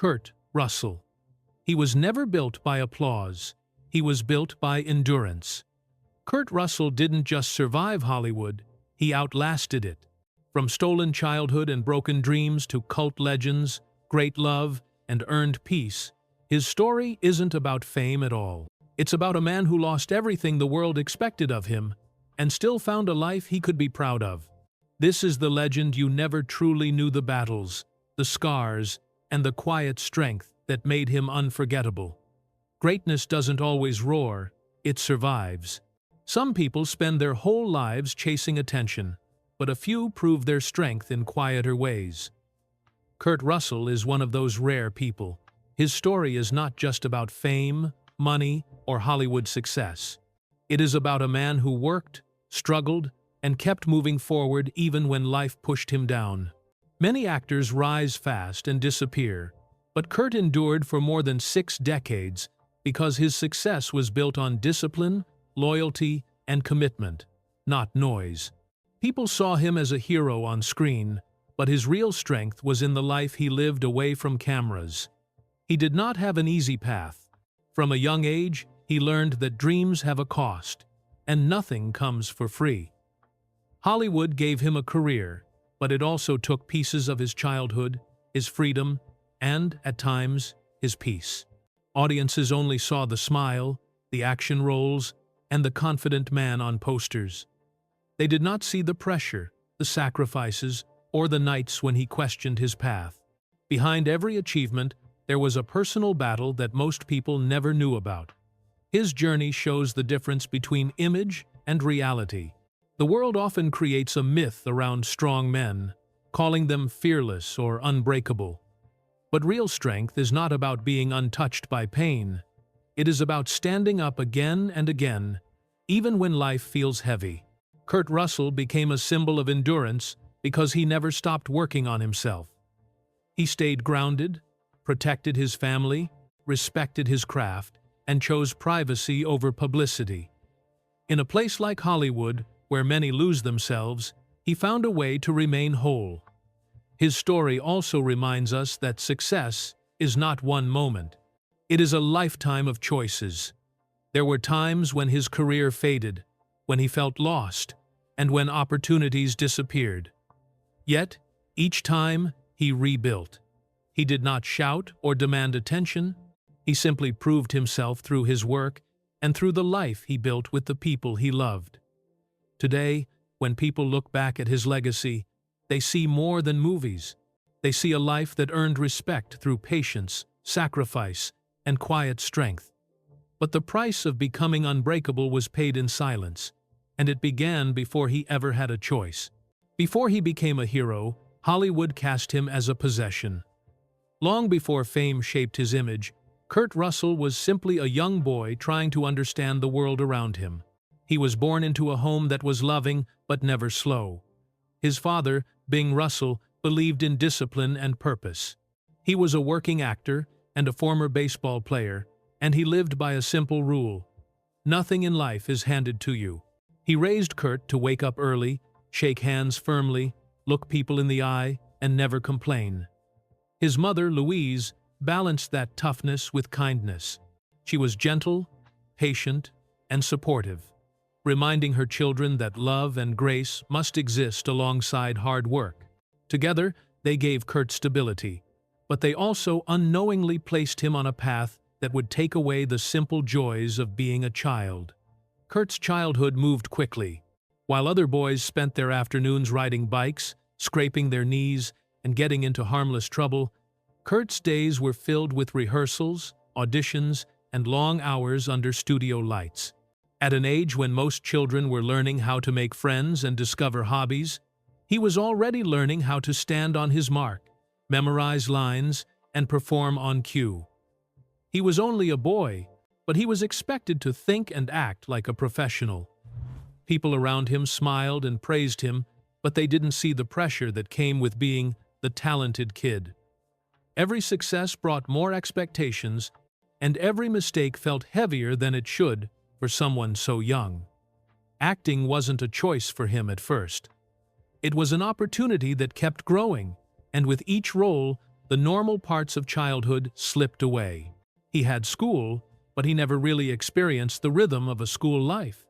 Kurt Russell. He was never built by applause. He was built by endurance. Kurt Russell didn't just survive Hollywood, he outlasted it. From stolen childhood and broken dreams to cult legends, great love, and earned peace, his story isn't about fame at all. It's about a man who lost everything the world expected of him and still found a life he could be proud of. This is the legend you never truly knew: the battles, the scars, and the quiet strength that made him unforgettable. Greatness doesn't always roar, it survives. Some people spend their whole lives chasing attention, but a few prove their strength in quieter ways. Kurt Russell is one of those rare people. His story is not just about fame, money, or Hollywood success. It is about a man who worked, struggled, and kept moving forward even when life pushed him down. Many actors rise fast and disappear, but Kurt endured for more than 6 decades because his success was built on discipline, loyalty, and commitment, not noise. People saw him as a hero on screen, but his real strength was in the life he lived away from cameras. He did not have an easy path. From a young age, he learned that dreams have a cost, and nothing comes for free. Hollywood gave him a career, but it also took pieces of his childhood, his freedom, and, at times, his peace. Audiences only saw the smile, the action roles, and the confident man on posters. They did not see the pressure, the sacrifices, or the nights when he questioned his path. Behind every achievement, there was a personal battle that most people never knew about. His journey shows the difference between image and reality. The world often creates a myth around strong men, calling them fearless or unbreakable. But real strength is not about being untouched by pain. It is about standing up again and again, even when life feels heavy. Kurt Russell became a symbol of endurance because he never stopped working on himself. He stayed grounded, protected his family, respected his craft, and chose privacy over publicity. In a place like Hollywood, where many lose themselves, he found a way to remain whole. His story also reminds us that success is not one moment. It is a lifetime of choices. There were times when his career faded, when he felt lost, and when opportunities disappeared. Yet, each time, he rebuilt. He did not shout or demand attention. He simply proved himself through his work and through the life he built with the people he loved. Today, when people look back at his legacy, they see more than movies. They see a life that earned respect through patience, sacrifice, and quiet strength. But the price of becoming unbreakable was paid in silence, and it began before he ever had a choice. Before he became a hero, Hollywood cast him as a possession. Long before fame shaped his image, Kurt Russell was simply a young boy trying to understand the world around him. He was born into a home that was loving but never slow. His father, Bing Russell, believed in discipline and purpose. He was a working actor and a former baseball player, and he lived by a simple rule: nothing in life is handed to you. He raised Kurt to wake up early, shake hands firmly, look people in the eye, and never complain. His mother, Louise, balanced that toughness with kindness. She was gentle, patient, and supportive, reminding her children that love and grace must exist alongside hard work. Together, they gave Kurt stability, but they also unknowingly placed him on a path that would take away the simple joys of being a child. Kurt's childhood moved quickly. While other boys spent their afternoons riding bikes, scraping their knees, and getting into harmless trouble, Kurt's days were filled with rehearsals, auditions, and long hours under studio lights. At an age when most children were learning how to make friends and discover hobbies, he was already learning how to stand on his mark, memorize lines, and perform on cue. He was only a boy, but he was expected to think and act like a professional. People around him smiled and praised him, but they didn't see the pressure that came with being the talented kid. Every success brought more expectations, and every mistake felt heavier than it should for someone so young. Acting wasn't a choice for him at first. It was an opportunity that kept growing, and with each role, The normal parts of childhood slipped away. He had school, but he never really experienced the rhythm of a school life.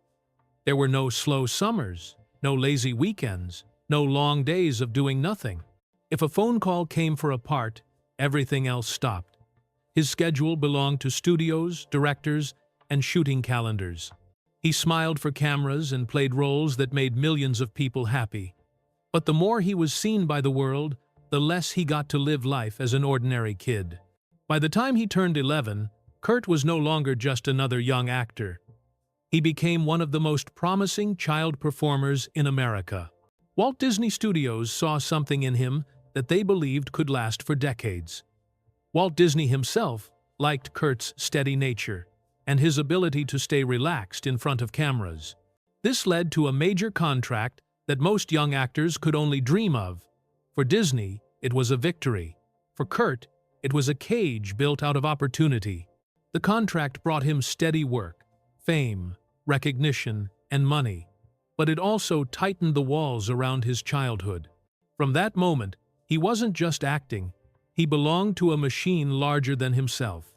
There were no slow summers, no lazy weekends, no long days of doing nothing. If a phone call came for a part, everything else stopped. His schedule belonged to studios, directors, and shooting calendars. He smiled for cameras and played roles that made millions of people happy. But the more he was seen by the world, the less he got to live life as an ordinary kid. By the time he turned 11, Kurt was no longer just another young actor. He became one of the most promising child performers in America. Walt Disney Studios saw something in him that they believed could last for decades. Walt Disney himself liked Kurt's steady nature and his ability to stay relaxed in front of cameras. This led to a major contract that most young actors could only dream of. For Disney, it was a victory. For Kurt, it was a cage built out of opportunity. The contract brought him steady work, fame, recognition, and money. But it also tightened the walls around his childhood. From that moment, he wasn't just acting, he belonged to a machine larger than himself.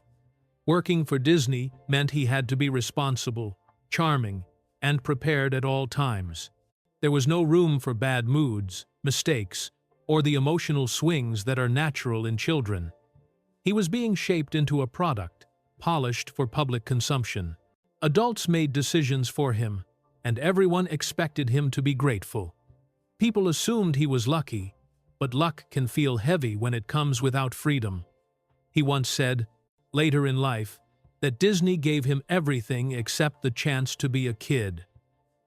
Working for Disney meant he had to be responsible, charming, and prepared at all times. There was no room for bad moods, mistakes, or the emotional swings that are natural in children. He was being shaped into a product, polished for public consumption. Adults made decisions for him, and everyone expected him to be grateful. People assumed he was lucky, but luck can feel heavy when it comes without freedom. He once said, later in life, that Disney gave him everything except the chance to be a kid.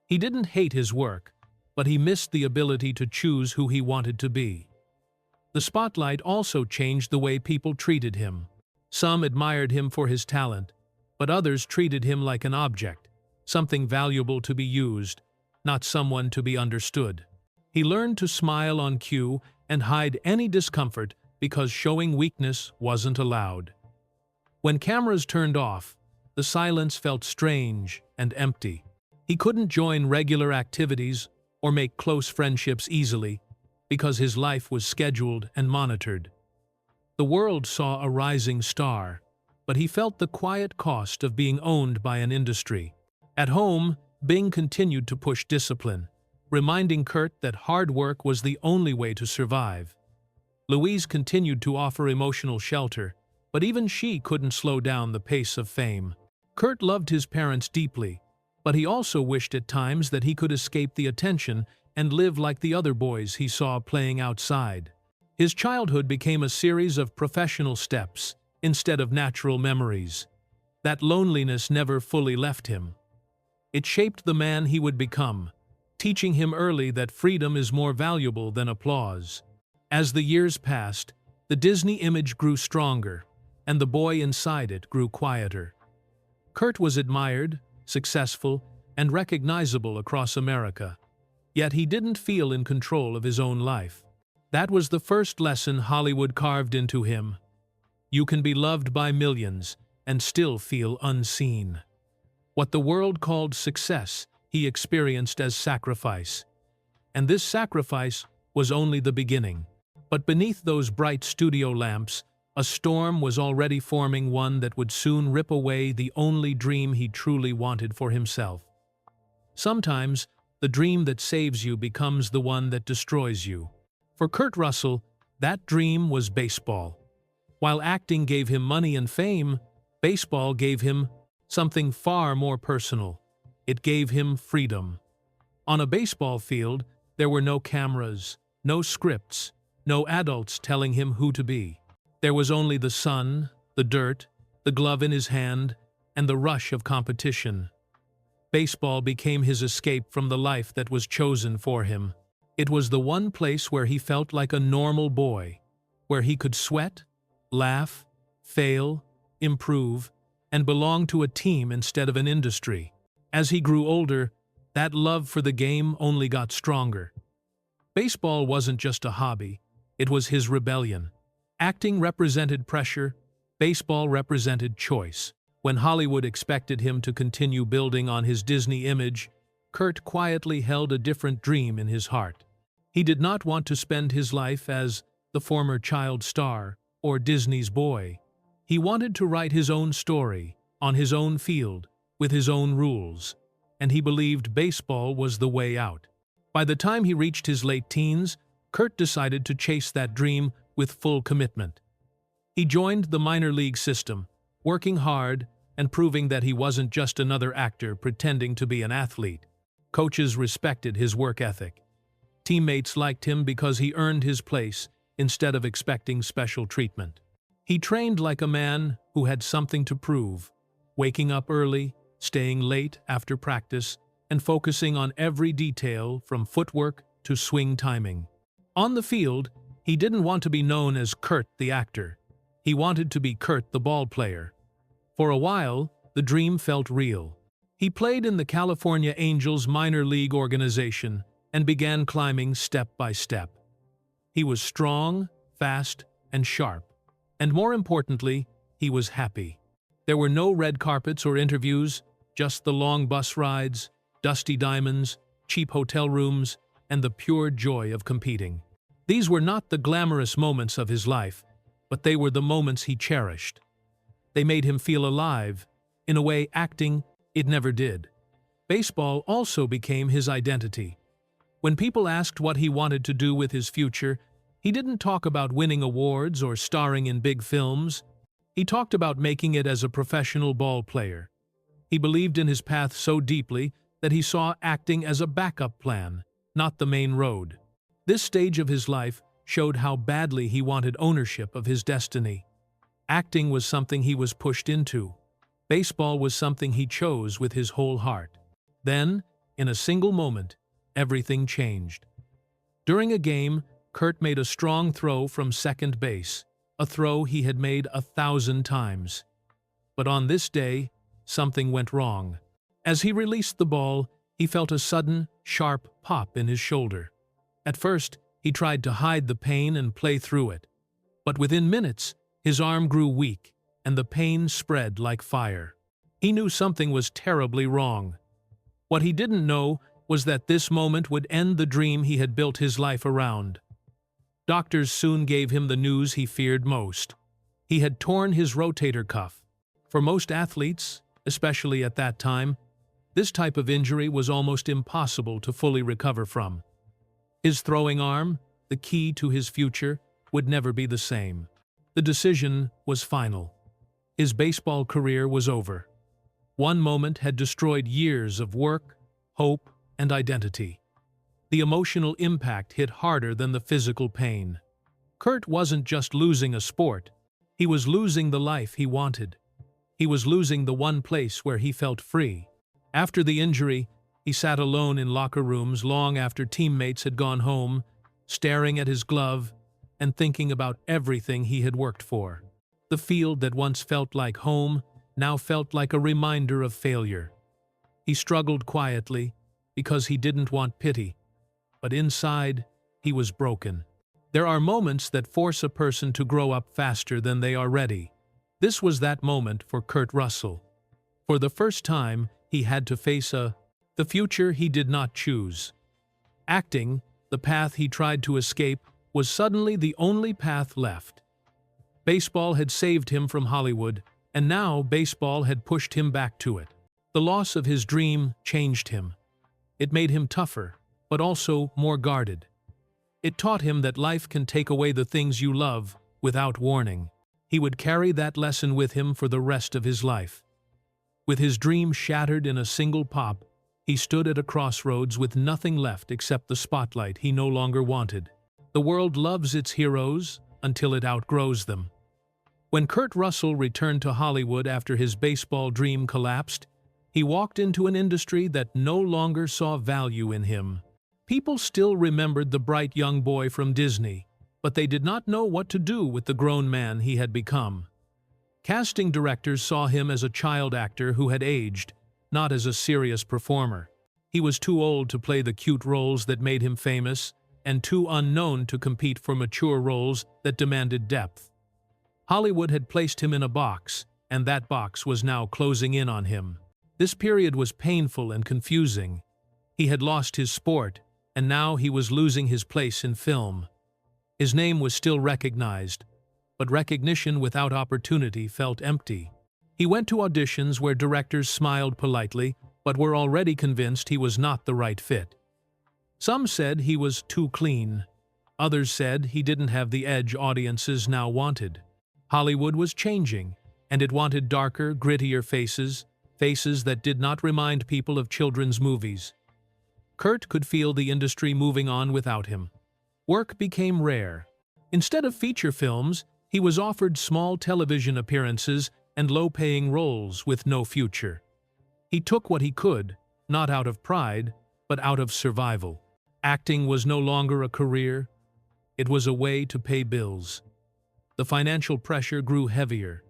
He didn't hate his work, but he missed the ability to choose who he wanted to be. The spotlight also changed the way people treated him. Some admired him for his talent, but others treated him like an object, something valuable to be used, not someone to be understood. He learned to smile on cue and hide any discomfort because showing weakness wasn't allowed. When cameras turned off, the silence felt strange and empty. He couldn't join regular activities or make close friendships easily because his life was scheduled and monitored. The world saw a rising star, but he felt the quiet cost of being owned by an industry. At home, Bing continued to push discipline, reminding Kurt that hard work was the only way to survive. Louise continued to offer emotional shelter, but even she couldn't slow down the pace of fame. Kurt loved his parents deeply, but he also wished at times that he could escape the attention and live like the other boys he saw playing outside. His childhood became a series of professional steps instead of natural memories. That loneliness never fully left him. It shaped the man he would become, teaching him early that freedom is more valuable than applause. As the years passed, the Disney image grew stronger, and the boy inside it grew quieter. Kurt was admired, successful, and recognizable across America. Yet he didn't feel in control of his own life. That was the first lesson Hollywood carved into him. You can be loved by millions and still feel unseen. What the world called success, he experienced as sacrifice. And this sacrifice was only the beginning. But beneath those bright studio lamps, a storm was already forming, one that would soon rip away the only dream he truly wanted for himself. Sometimes, the dream that saves you becomes the one that destroys you. For Kurt Russell, that dream was baseball. While acting gave him money and fame, baseball gave him something far more personal. It gave him freedom. On a baseball field, there were no cameras, no scripts, no adults telling him who to be. There was only the sun, the dirt, the glove in his hand, and the rush of competition. Baseball became his escape from the life that was chosen for him. It was the one place where he felt like a normal boy, where he could sweat, laugh, fail, improve, and belong to a team instead of an industry. As he grew older, that love for the game only got stronger. Baseball wasn't just a hobby, it was his rebellion. Acting represented pressure, baseball represented choice. When Hollywood expected him to continue building on his Disney image, Kurt quietly held a different dream in his heart. He did not want to spend his life as the former child star or Disney's boy. He wanted to write his own story, on his own field, with his own rules, and he believed baseball was the way out. By the time he reached his late teens, Kurt decided to chase that dream with full commitment. He joined the minor league system, working hard and proving that he wasn't just another actor pretending to be an athlete. Coaches respected his work ethic. Teammates liked him because he earned his place instead of expecting special treatment. He trained like a man who had something to prove, waking up early, staying late after practice, and focusing on every detail from footwork to swing timing. On the field, he didn't want to be known as Kurt the actor. He wanted to be Kurt the ball player. For a while, the dream felt real. He played in the California Angels minor league organization and began climbing step by step. He was strong, fast, and sharp. And more importantly, he was happy. There were no red carpets or interviews, just the long bus rides, dusty diamonds, cheap hotel rooms, and the pure joy of competing. These were not the glamorous moments of his life, but they were the moments he cherished. They made him feel alive, in a way acting it never did. Baseball also became his identity. When people asked what he wanted to do with his future, he didn't talk about winning awards or starring in big films. He talked about making it as a professional ball player. He believed in his path so deeply that he saw acting as a backup plan, not the main road. This stage of his life showed how badly he wanted ownership of his destiny. Acting was something he was pushed into. Baseball was something he chose with his whole heart. Then, in a single moment, everything changed. During a game, Kurt made a strong throw from second base, a throw he had made 1,000 times. But on this day, something went wrong. As he released the ball, he felt a sudden, sharp pop in his shoulder. At first, he tried to hide the pain and play through it. But within minutes, his arm grew weak, and the pain spread like fire. He knew something was terribly wrong. What he didn't know was that this moment would end the dream he had built his life around. Doctors soon gave him the news he feared most. He had torn his rotator cuff. For most athletes, especially at that time, this type of injury was almost impossible to fully recover from. His throwing arm, the key to his future, would never be the same. The decision was final. His baseball career was over. One moment had destroyed years of work, hope, and identity. The emotional impact hit harder than the physical pain. Kurt wasn't just losing a sport. He was losing the life he wanted. He was losing the one place where he felt free. After the injury, he sat alone in locker rooms long after teammates had gone home, staring at his glove and thinking about everything he had worked for. The field that once felt like home now felt like a reminder of failure. He struggled quietly because he didn't want pity, but inside, he was broken. There are moments that force a person to grow up faster than they are ready. This was that moment for Kurt Russell. For the first time, he had to face the future he did not choose. Acting, the path he tried to escape, was suddenly the only path left. Baseball had saved him from Hollywood, and now baseball had pushed him back to it. The loss of his dream changed him. It made him tougher, but also more guarded. It taught him that life can take away the things you love without warning. He would carry that lesson with him for the rest of his life. With his dream shattered in a single pop, he stood at a crossroads with nothing left except the spotlight he no longer wanted. The world loves its heroes until it outgrows them. When Kurt Russell returned to Hollywood after his baseball dream collapsed, he walked into an industry that no longer saw value in him. People still remembered the bright young boy from Disney, but they did not know what to do with the grown man he had become. Casting directors saw him as a child actor who had aged, not as a serious performer. He was too old to play the cute roles that made him famous, and too unknown to compete for mature roles that demanded depth. Hollywood had placed him in a box, and that box was now closing in on him. This period was painful and confusing. He had lost his sport, and now he was losing his place in film. His name was still recognized, but recognition without opportunity felt empty. He went to auditions where directors smiled politely, but were already convinced he was not the right fit. Some said he was too clean. Others said he didn't have the edge audiences now wanted. Hollywood was changing, and it wanted darker, grittier faces, faces that did not remind people of children's movies. Kurt could feel the industry moving on without him. Work became rare. Instead of feature films, he was offered small television appearances and low-paying roles with no future. He took what he could, not out of pride, but out of survival. Acting was no longer a career. It was a way to pay bills. The financial pressure grew heavier.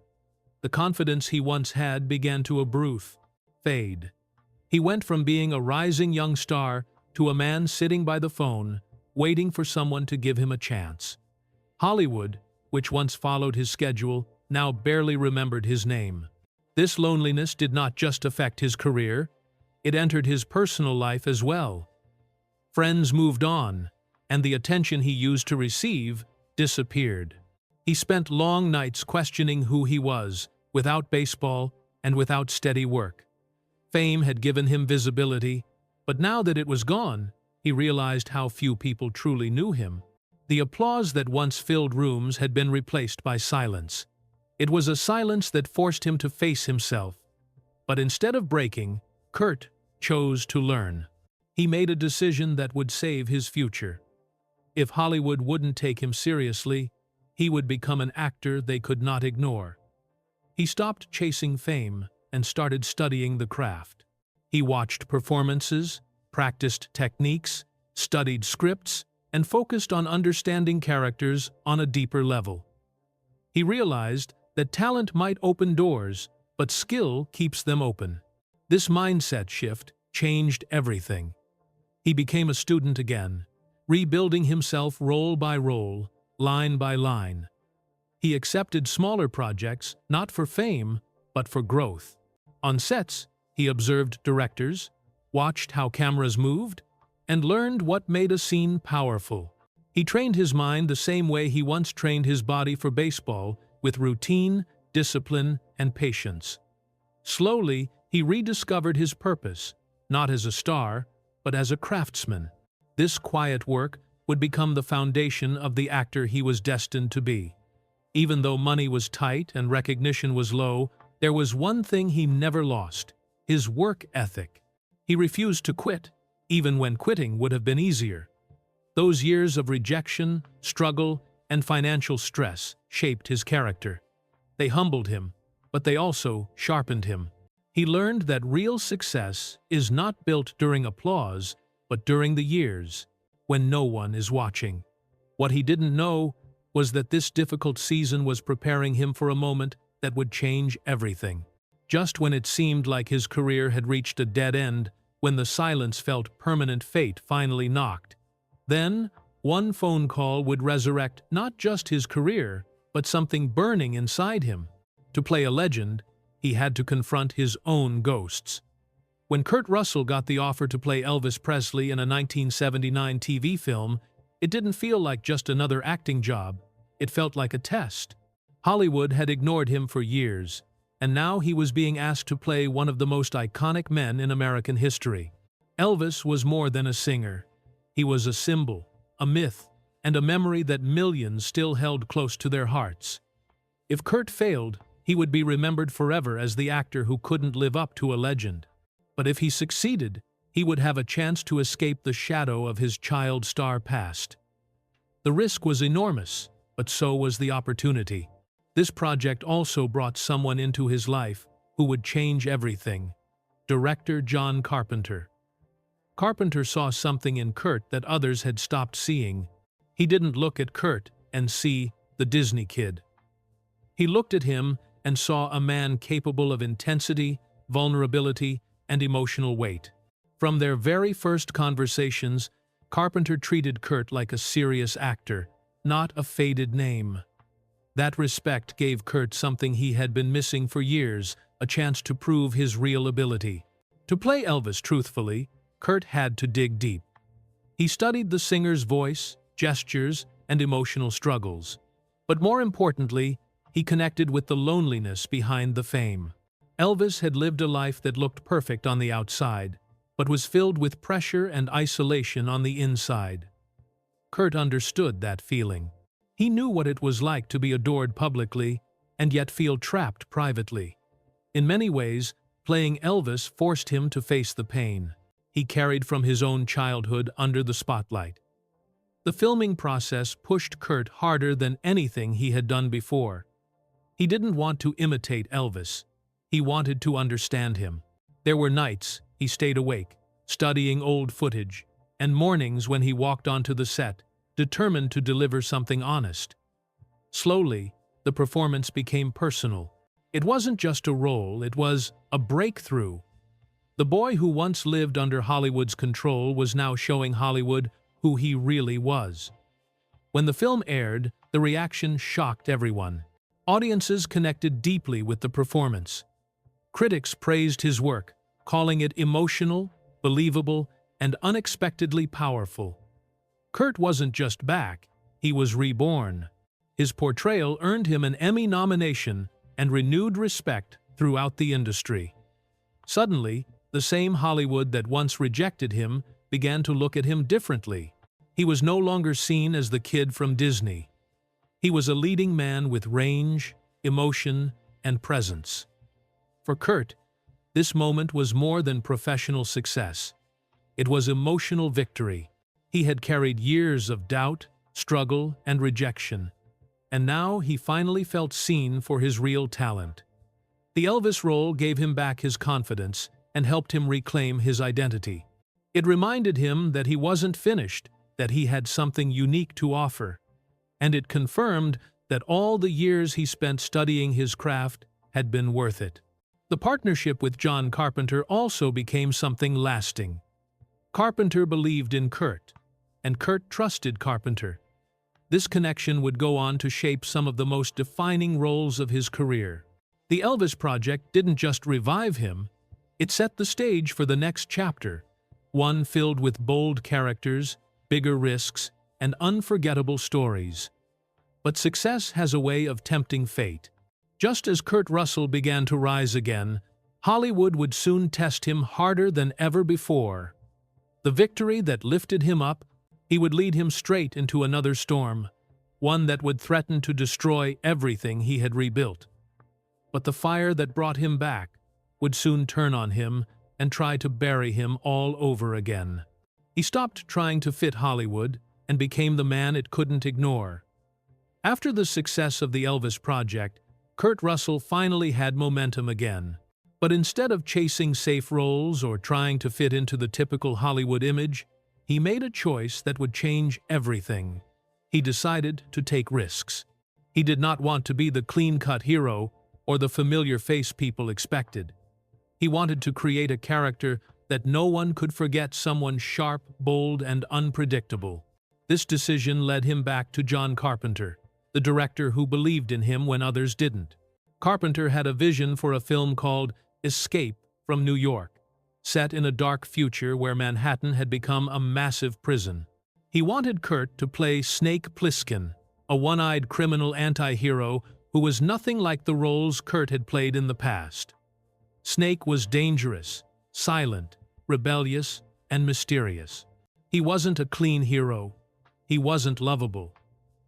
The confidence he once had began to fade. He went from being a rising young star to a man sitting by the phone, waiting for someone to give him a chance. Hollywood, which once followed his schedule, now barely remembered his name. This loneliness did not just affect his career, it entered his personal life as well. Friends moved on, and the attention he used to receive disappeared. He spent long nights questioning who he was, without baseball and without steady work. Fame had given him visibility, but now that it was gone, he realized how few people truly knew him. The applause that once filled rooms had been replaced by silence. It was a silence that forced him to face himself. But instead of breaking, Kurt chose to learn. He made a decision that would save his future. If Hollywood wouldn't take him seriously, he would become an actor they could not ignore. He stopped chasing fame and started studying the craft. He watched performances, practiced techniques, studied scripts, and focused on understanding characters on a deeper level. He realized that talent might open doors, but skill keeps them open. This mindset shift changed everything. He became a student again, rebuilding himself role by role, line by line. He accepted smaller projects, not for fame, but for growth. On sets, he observed directors, watched how cameras moved, and learned what made a scene powerful. He trained his mind the same way he once trained his body for baseball, with routine, discipline, and patience. Slowly, he rediscovered his purpose, not as a star, but as a craftsman. This quiet work would become the foundation of the actor he was destined to be. Even though money was tight and recognition was low, there was one thing he never lost: his work ethic. He refused to quit, even when quitting would have been easier. Those years of rejection, struggle, and financial stress shaped his character. They humbled him, but they also sharpened him. He learned that real success is not built during applause, but during the years, when no one is watching. What he didn't know was that this difficult season was preparing him for a moment that would change everything. Just when it seemed like his career had reached a dead end, when the silence felt permanent, fate finally knocked. Then, one phone call would resurrect not just his career, but something burning inside him. To play a legend, he had to confront his own ghosts. When Kurt Russell got the offer to play Elvis Presley in a 1979 TV film, it didn't feel like just another acting job. It felt like a test. Hollywood had ignored him for years, and now he was being asked to play one of the most iconic men in American history. Elvis was more than a singer. He was a symbol, a myth, and a memory that millions still held close to their hearts. If Kurt failed, he would be remembered forever as the actor who couldn't live up to a legend. But if he succeeded, he would have a chance to escape the shadow of his child star past. The risk was enormous, but so was the opportunity. This project also brought someone into his life who would change everything: director John Carpenter. Carpenter saw something in Kurt that others had stopped seeing. He didn't look at Kurt and see the Disney kid. He looked at him and saw a man capable of intensity, vulnerability, and emotional weight. From their very first conversations, Carpenter treated Kurt like a serious actor, not a faded name. That respect gave Kurt something he had been missing for years: a chance to prove his real ability. To play Elvis truthfully, Kurt had to dig deep. He studied the singer's voice, gestures, and emotional struggles. But more importantly, he connected with the loneliness behind the fame. Elvis had lived a life that looked perfect on the outside, but was filled with pressure and isolation on the inside. Kurt understood that feeling. He knew what it was like to be adored publicly and yet feel trapped privately. In many ways, playing Elvis forced him to face the pain he carried from his own childhood under the spotlight. The filming process pushed Kurt harder than anything he had done before. He didn't want to imitate Elvis. He wanted to understand him. There were nights he stayed awake, studying old footage, and mornings when he walked onto the set, determined to deliver something honest. Slowly, the performance became personal. It wasn't just a role, it was a breakthrough. The boy who once lived under Hollywood's control was now showing Hollywood who he really was. When the film aired, the reaction shocked everyone. Audiences connected deeply with the performance. Critics praised his work, calling it emotional, believable, and unexpectedly powerful. Kurt wasn't just back, he was reborn. His portrayal earned him an Emmy nomination and renewed respect throughout the industry. Suddenly, the same Hollywood that once rejected him began to look at him differently. He was no longer seen as the kid from Disney. He was a leading man with range, emotion, and presence. For Kurt, this moment was more than professional success. It was emotional victory. He had carried years of doubt, struggle, and rejection, and now he finally felt seen for his real talent. The Elvis role gave him back his confidence and helped him reclaim his identity. It reminded him that he wasn't finished, that he had something unique to offer. And it confirmed that all the years he spent studying his craft had been worth it. The partnership with John Carpenter also became something lasting. Carpenter believed in Kurt, and Kurt trusted Carpenter. This connection would go on to shape some of the most defining roles of his career. The Elvis project didn't just revive him, it set the stage for the next chapter, one filled with bold characters, bigger risks, and unforgettable stories. But success has a way of tempting fate. Just as Kurt Russell began to rise again, Hollywood would soon test him harder than ever before. The victory that lifted him up, he would lead him straight into another storm, one that would threaten to destroy everything he had rebuilt. But the fire that brought him back would soon turn on him and try to bury him all over again. He stopped trying to fit Hollywood and became the man it couldn't ignore. After the success of the Elvis project, Kurt Russell finally had momentum again. But instead of chasing safe roles or trying to fit into the typical Hollywood image, he made a choice that would change everything. He decided to take risks. He did not want to be the clean-cut hero or the familiar face people expected. He wanted to create a character that no one could forget, someone sharp, bold, and unpredictable. This decision led him back to John Carpenter, the director who believed in him when others didn't. Carpenter had a vision for a film called Escape from New York, set in a dark future where Manhattan had become a massive prison. He wanted Kurt to play Snake Plissken, a one-eyed criminal anti-hero who was nothing like the roles Kurt had played in the past. Snake was dangerous, silent, rebellious, and mysterious. He wasn't a clean hero. He wasn't lovable.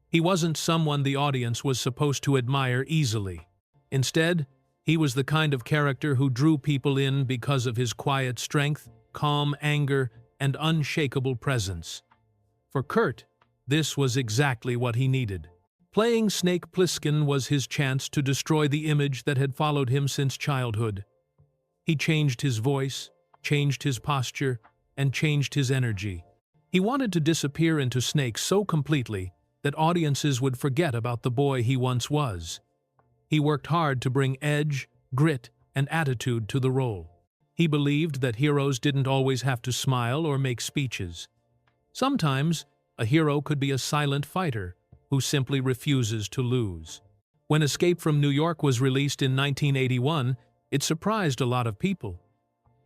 He wasn't someone the audience was supposed to admire easily. Instead, he was the kind of character who drew people in because of his quiet strength, calm anger, and unshakable presence. For Kurt, this was exactly what he needed. Playing Snake Plissken was his chance to destroy the image that had followed him since childhood. He changed his voice, changed his posture, and changed his energy. He wanted to disappear into Snake so completely that audiences would forget about the boy he once was. He worked hard to bring edge, grit, and attitude to the role. He believed that heroes didn't always have to smile or make speeches. Sometimes, a hero could be a silent fighter who simply refuses to lose. When Escape from New York was released in 1981, it surprised a lot of people.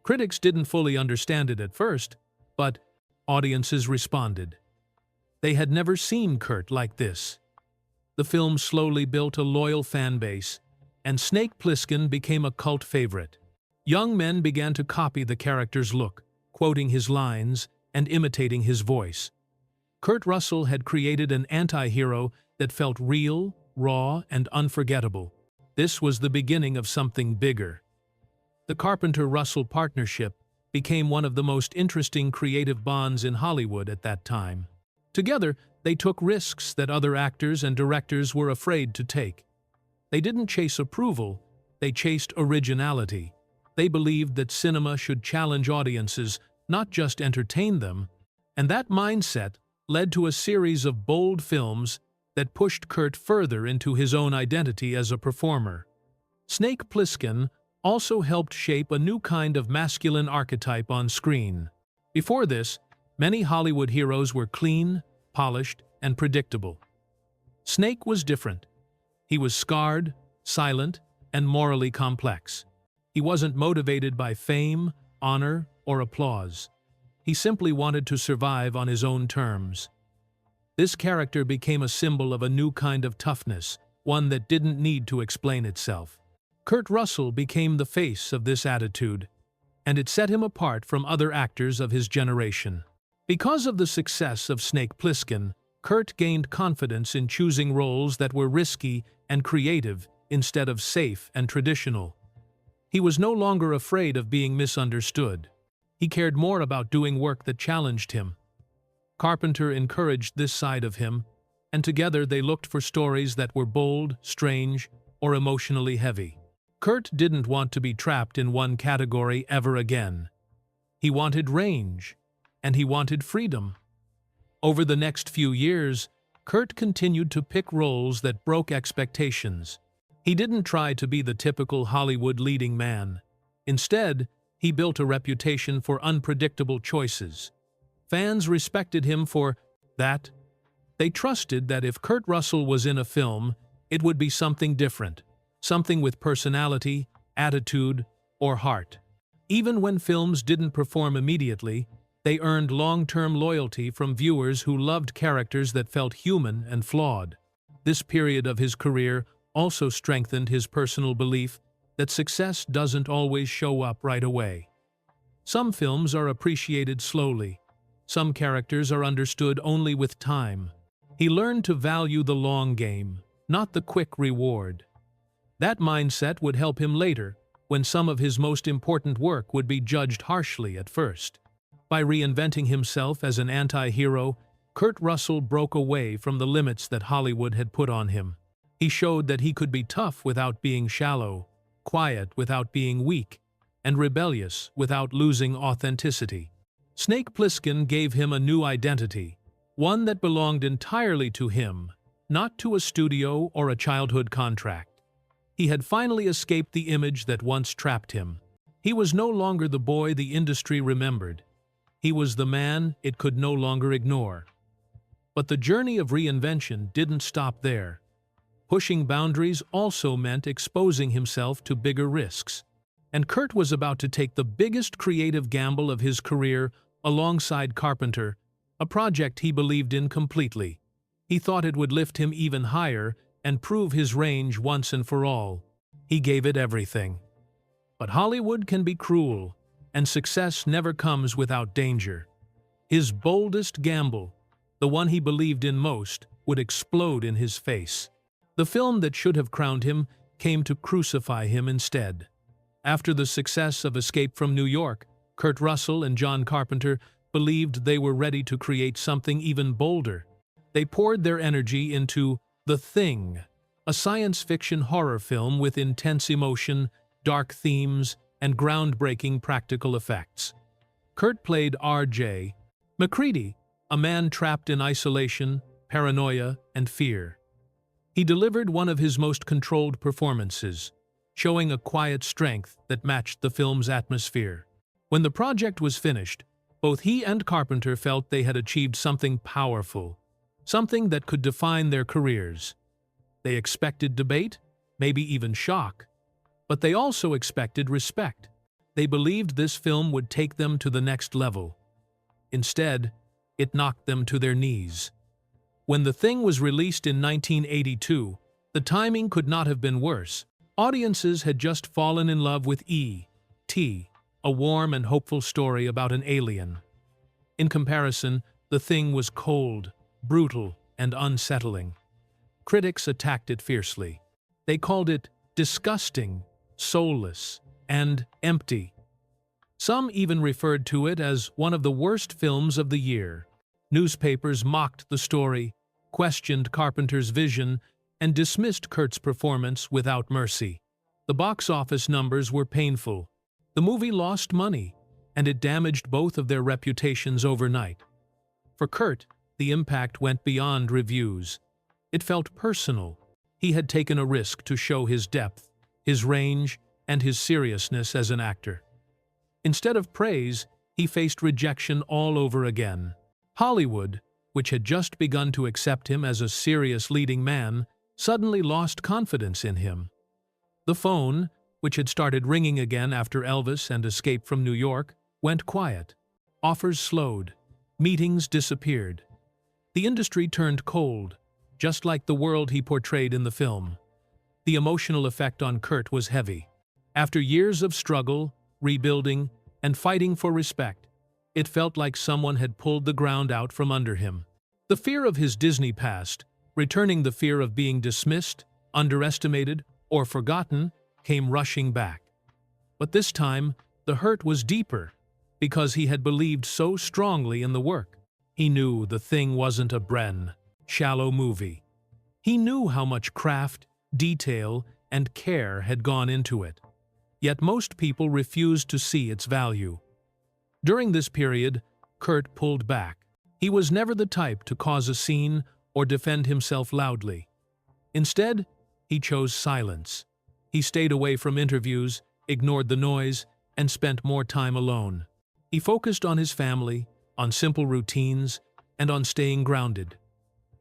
Critics didn't fully understand it at first, but audiences responded. They had never seen Kurt like this. The film slowly built a loyal fan base, and Snake Plissken became a cult favorite. Young men began to copy the character's look, quoting his lines and imitating his voice. Kurt Russell had created an anti-hero that felt real, raw, and unforgettable. This was the beginning of something bigger. The Carpenter-Russell partnership became one of the most interesting creative bonds in Hollywood at that time. Together, they took risks that other actors and directors were afraid to take. They didn't chase approval, they chased originality. They believed that cinema should challenge audiences, not just entertain them, and that mindset led to a series of bold films that pushed Kurt further into his own identity as a performer. Snake Plissken also helped shape a new kind of masculine archetype on screen. Before this, many Hollywood heroes were clean, polished, and predictable. Snake was different. He was scarred, silent, and morally complex. He wasn't motivated by fame, honor, or applause. He simply wanted to survive on his own terms. This character became a symbol of a new kind of toughness, one that didn't need to explain itself. Kurt Russell became the face of this attitude, and it set him apart from other actors of his generation. Because of the success of Snake Plissken, Kurt gained confidence in choosing roles that were risky and creative instead of safe and traditional. He was no longer afraid of being misunderstood. He cared more about doing work that challenged him. Carpenter encouraged this side of him, and together they looked for stories that were bold, strange, or emotionally heavy. Kurt didn't want to be trapped in one category ever again. He wanted range, and he wanted freedom. Over the next few years, Kurt continued to pick roles that broke expectations. He didn't try to be the typical Hollywood leading man. Instead, he built a reputation for unpredictable choices. Fans respected him for that. They trusted that if Kurt Russell was in a film, it would be something different, something with personality, attitude, or heart. Even when films didn't perform immediately, they earned long-term loyalty from viewers who loved characters that felt human and flawed. This period of his career also strengthened his personal belief that success doesn't always show up right away. Some films are appreciated slowly. Some characters are understood only with time. He learned to value the long game, not the quick reward. That mindset would help him later, when some of his most important work would be judged harshly at first. By reinventing himself as an anti-hero, Kurt Russell broke away from the limits that Hollywood had put on him. He showed that he could be tough without being shallow, quiet without being weak, and rebellious without losing authenticity. Snake Plissken gave him a new identity, one that belonged entirely to him, not to a studio or a childhood contract. He had finally escaped the image that once trapped him. He was no longer the boy the industry remembered. He was the man it could no longer ignore. But the journey of reinvention didn't stop there. Pushing boundaries also meant exposing himself to bigger risks. And Kurt was about to take the biggest creative gamble of his career alongside Carpenter, a project he believed in completely. He thought it would lift him even higher and prove his range once and for all. He gave it everything. But Hollywood can be cruel, and success never comes without danger. His boldest gamble, the one he believed in most, would explode in his face. The film that should have crowned him came to crucify him instead. After the success of Escape from New York, Kurt Russell and John Carpenter believed they were ready to create something even bolder. They poured their energy into The Thing, a science fiction horror film with intense emotion, dark themes, and groundbreaking practical effects. Kurt played R.J. MacReady, a man trapped in isolation, paranoia, and fear. He delivered one of his most controlled performances, showing a quiet strength that matched the film's atmosphere. When the project was finished, both he and Carpenter felt they had achieved something powerful, something that could define their careers. They expected debate, maybe even shock, but they also expected respect. They believed this film would take them to the next level. Instead, it knocked them to their knees. When The Thing was released in 1982, the timing could not have been worse. Audiences had just fallen in love with E.T., a warm and hopeful story about an alien. In comparison, The Thing was cold, brutal, and unsettling. Critics attacked it fiercely. They called it disgusting, soulless, and empty. Some even referred to it as one of the worst films of the year. Newspapers mocked the story, questioned Carpenter's vision, and dismissed Kurt's performance without mercy. The box office numbers were painful. The movie lost money, and it damaged both of their reputations overnight. For Kurt, the impact went beyond reviews. It felt personal. He had taken a risk to show his depth, his range, and his seriousness as an actor. Instead of praise, he faced rejection all over again. Hollywood, which had just begun to accept him as a serious leading man, suddenly lost confidence in him. The phone, which had started ringing again after Elvis and Escape from New York, went quiet. Offers slowed. Meetings disappeared. The industry turned cold, just like the world he portrayed in the film. The emotional effect on Kurt was heavy. After years of struggle, rebuilding, and fighting for respect, it felt like someone had pulled the ground out from under him. The fear of his Disney past, returning the fear of being dismissed, underestimated, or forgotten, came rushing back. But this time, the hurt was deeper, because he had believed so strongly in the work. He knew The Thing wasn't a shallow movie. He knew how much craft, detail, and care had gone into it. Yet most people refused to see its value. During this period, Kurt pulled back. He was never the type to cause a scene or defend himself loudly. Instead, he chose silence. He stayed away from interviews, ignored the noise, and spent more time alone. He focused on his family, on simple routines, and on staying grounded.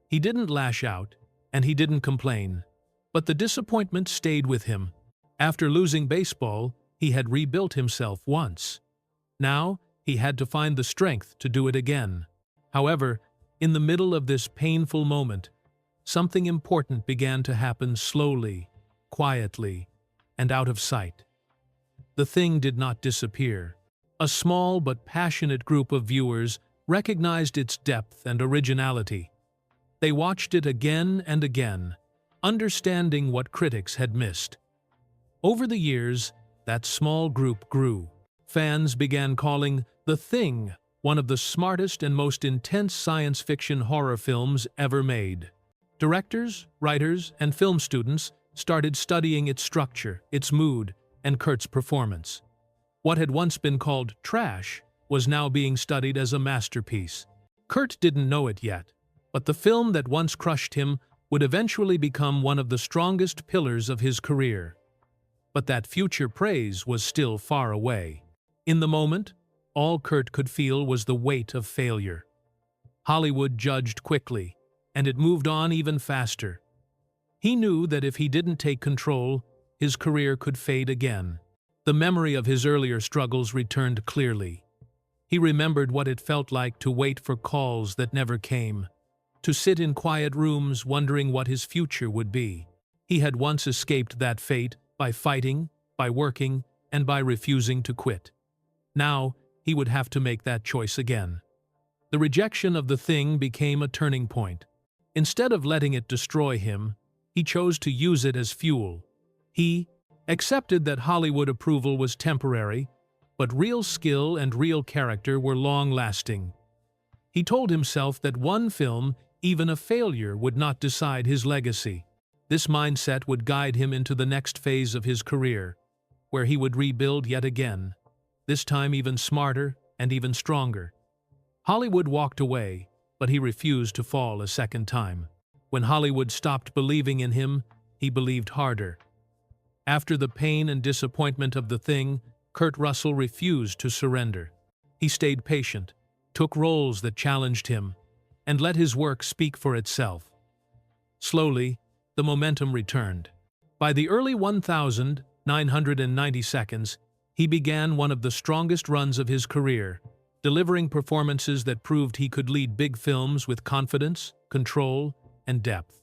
He didn't lash out, and he didn't complain, but the disappointment stayed with him. After losing baseball, he had rebuilt himself once. Now, he had to find the strength to do it again. However, in the middle of this painful moment, something important began to happen slowly, quietly, and out of sight. The Thing did not disappear. A small but passionate group of viewers recognized its depth and originality. They watched it again and again, understanding what critics had missed. Over the years, that small group grew. Fans began calling The Thing one of the smartest and most intense science fiction horror films ever made. Directors, writers, and film students started studying its structure, its mood, and Kurt's performance. What had once been called trash was now being studied as a masterpiece. Kurt didn't know it yet, but the film that once crushed him would eventually become one of the strongest pillars of his career. But that future praise was still far away. In the moment, all Kurt could feel was the weight of failure. Hollywood judged quickly, and it moved on even faster. He knew that if he didn't take control, his career could fade again. The memory of his earlier struggles returned clearly. He remembered what it felt like to wait for calls that never came, to sit in quiet rooms wondering what his future would be. He had once escaped that fate by fighting, by working, and by refusing to quit. Now, he would have to make that choice again. The rejection of The Thing became a turning point. Instead of letting it destroy him, he chose to use it as fuel. He accepted that Hollywood approval was temporary, but real skill and real character were long-lasting. He told himself that one film, even a failure, would not decide his legacy. This mindset would guide him into the next phase of his career, where he would rebuild yet again, this time even smarter and even stronger. Hollywood walked away, but he refused to fall a second time. When Hollywood stopped believing in him, he believed harder. After the pain and disappointment of The Thing, Kurt Russell refused to surrender. He stayed patient, took roles that challenged him, and let his work speak for itself. Slowly, the momentum returned. By the early 1992s, he began one of the strongest runs of his career, delivering performances that proved he could lead big films with confidence, control, and depth.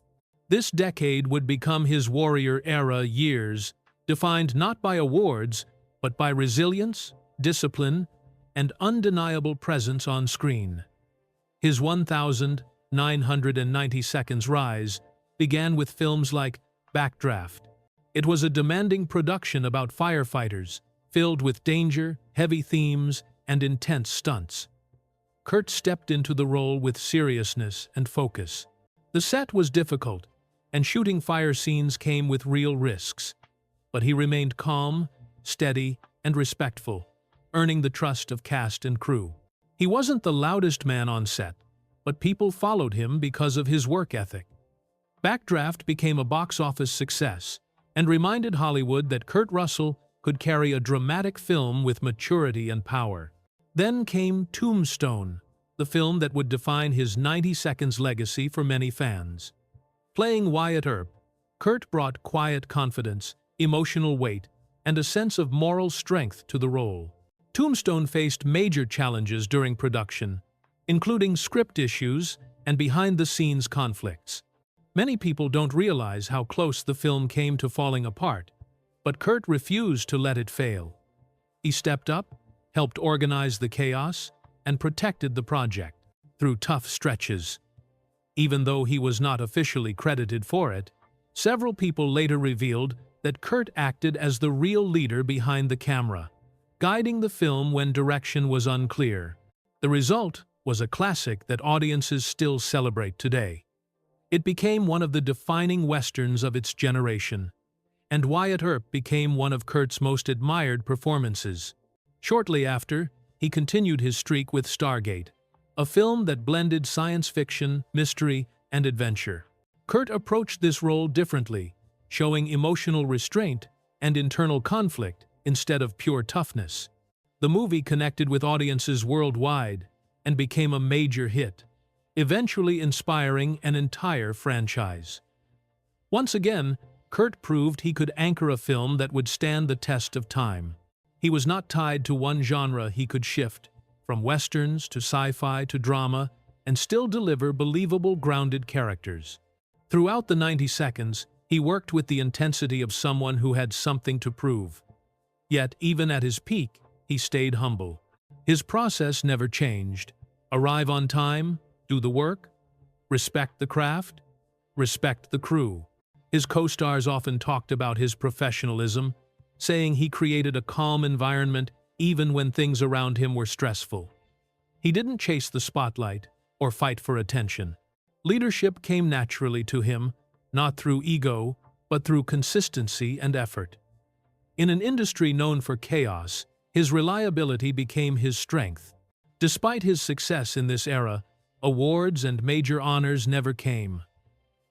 This decade would become his warrior era years, defined not by awards, but by resilience, discipline, and undeniable presence on screen. His 1,990 seconds rise began with films like Backdraft. It was a demanding production about firefighters, filled with danger, heavy themes, and intense stunts. Kurt stepped into the role with seriousness and focus. The set was difficult, and shooting fire scenes came with real risks. But he remained calm, steady, and respectful, earning the trust of cast and crew. He wasn't the loudest man on set, but people followed him because of his work ethic. Backdraft became a box office success and reminded Hollywood that Kurt Russell could carry a dramatic film with maturity and power. Then came Tombstone, the film that would define his 90 seconds legacy for many fans. Playing Wyatt Earp, Kurt brought quiet confidence, emotional weight, and a sense of moral strength to the role. Tombstone faced major challenges during production, including script issues and behind-the-scenes conflicts. Many people don't realize how close the film came to falling apart, but Kurt refused to let it fail. He stepped up, helped organize the chaos, and protected the project through tough stretches. Even though he was not officially credited for it, several people later revealed that Kurt acted as the real leader behind the camera, guiding the film when direction was unclear. The result was a classic that audiences still celebrate today. It became one of the defining westerns of its generation, and Wyatt Earp became one of Kurt's most admired performances. Shortly after, he continued his streak with Stargate, a film that blended science fiction, mystery, and adventure. Kurt approached this role differently, showing emotional restraint and internal conflict instead of pure toughness. The movie connected with audiences worldwide and became a major hit, eventually inspiring an entire franchise. Once again, Kurt proved he could anchor a film that would stand the test of time. He was not tied to one genre. He could shift from westerns to sci-fi to drama and still deliver believable, grounded characters. Throughout the 90 seconds, he worked with the intensity of someone who had something to prove. Yet, even at his peak, he stayed humble. His process never changed. Arrive on time, do the work, respect the craft, respect the crew. His co-stars often talked about his professionalism, saying he created a calm environment even when things around him were stressful. He didn't chase the spotlight or fight for attention. Leadership came naturally to him, not through ego, but through consistency and effort. In an industry known for chaos, his reliability became his strength. Despite his success in this era, awards and major honors never came.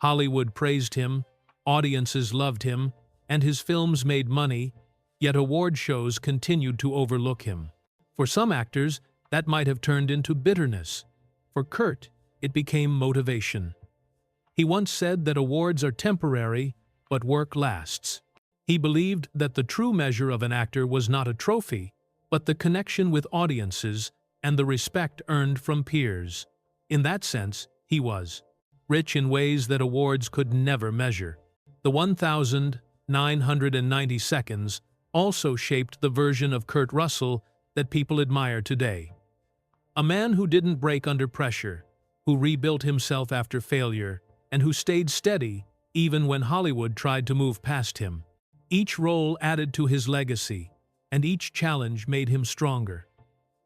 Hollywood praised him, audiences loved him, and his films made money, yet award shows continued to overlook him. For some actors, that might have turned into bitterness. For Kurt, it became motivation. He once said that awards are temporary, but work lasts. He believed that the true measure of an actor was not a trophy, but the connection with audiences and the respect earned from peers. In that sense, he was rich in ways that awards could never measure. The 1,990 seconds also shaped the version of Kurt Russell that people admire today. A man who didn't break under pressure, who rebuilt himself after failure, and who stayed steady even when Hollywood tried to move past him. Each role added to his legacy, and each challenge made him stronger.